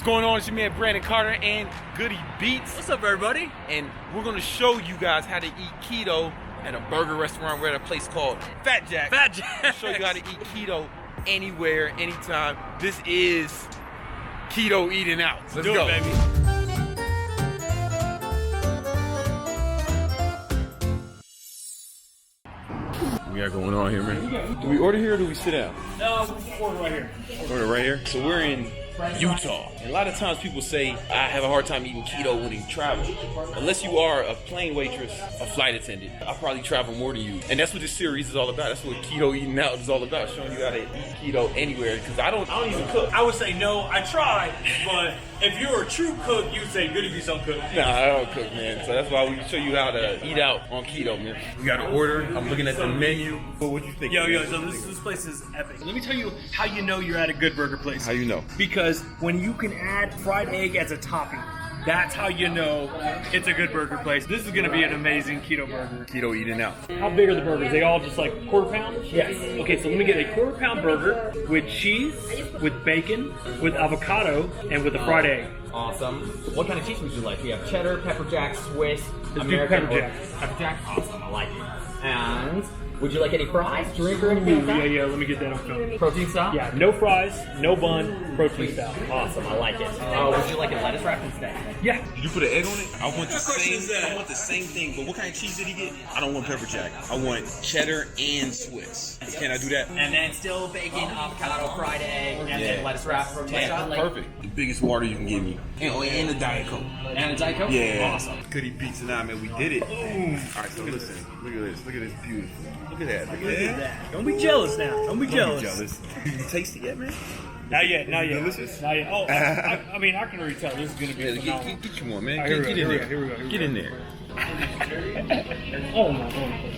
going on? It's your man Brandon Carter and Goody Beats. What's up, everybody? And we're gonna show you guys how to eat keto at a burger restaurant. We're at a place called Fat Jack. Fat Jack. Show you how to eat keto anywhere, anytime. This is keto eating out. Let's go, baby. We got going on here, man. Do we order here or do we sit down? No, order right here. Order right here. So we're in Utah. And a lot of times people say, I have a hard time eating keto when you travel. Unless you are a plane waitress, a flight attendant, I'll probably travel more than you. And that's what this series is all about. That's what keto eating out is all about, showing you how to eat keto anywhere. Because I don't even cook. I would say no, I tried, but if you're a true cook, you'd say Goody Beats don't cook. Nah, I don't cook, man. So that's why we show you how to eat out on keto, man. We got to order. I'm looking at the menu. But what you think? Yo, so this place is epic. Let me tell you how you know you're at a good burger place. How you know? Because when you can add fried egg as a topping, that's how you know it's a good burger place. This is going to be an amazing keto burger. Keto eating out. How big are the burgers? They all just like quarter pound? Yes. Okay, so let me get a quarter pound burger with cheese, with bacon, with avocado, and with a fried egg. Awesome. What kind of cheese would you like? We have cheddar, pepper jack, Swiss, Let's do American. pepper jack. Pepper jack? Awesome, I like it. And would you like any fries, drink, or anything like that? Yeah, let me get that on film. Protein style? Yeah, no fries, no bun, protein style. Awesome, I like it. Would you like it lettuce wrapped instead? Yeah. Did you put an egg on it? I want the same thing, but what kind of cheese did he get? I don't want pepper jack. I want cheddar and Swiss. Can I do that? And then still bacon, avocado, fried egg, and then lettuce wrapped protein style. Perfect. The biggest water you can give me. And the Diet Coke. And a Diet Coke? Yeah. Awesome. Goody Beats and I, man, we did it. Alright, so listen. Look at this. Look at this beautiful. Look at that. Look at that. Don't be jealous now. Don't be Don't jealous. be jealous. You taste it yet, man? Not yet. Delicious? Not yet. Oh, I mean, I can already tell this is going to be phenomenal. Get you one, man. All right, Get in there. here we go. Get in there. Oh my god.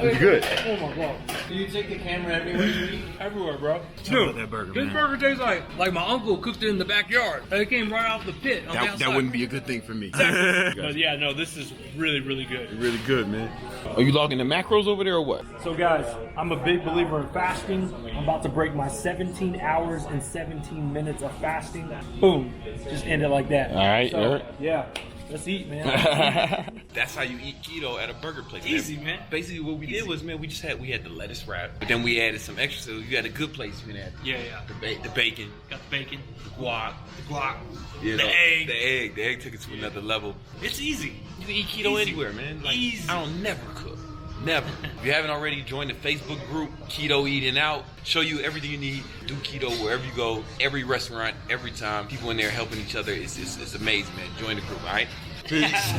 It's good. Oh my god. Do you take the camera everywhere you eat? Everywhere, bro. Dude, that burger, This burger tastes like my uncle cooked it in the backyard. It came right off the pit on the outside. That wouldn't be a good thing for me. But yeah, no, this is really, really good. Really good, man. Are you logging the macros over there or what? So guys, I'm a big believer in fasting. I'm about to break my 17 hours and 17 minutes of fasting. Boom. Just end it like that. All right, So, all right. yeah. Let's eat, man. That's how you eat keto at a burger place. Easy, man. Basically, what we did was, man, we had the lettuce wrap, but then we added some extra. So you had a good place. We had Yeah. the bacon, Got the bacon, the guac, you the know, egg. The egg took it to another level. It's easy. You can eat keto Easy. anywhere, man. Like, Easy. I don't never cook. Never. If you haven't already, join the Facebook group, Keto Eating Out. Show you everything you need. Do keto wherever you go, every restaurant, every time. People in there helping each other. It's amazing, man. Join the group, all right? Peace.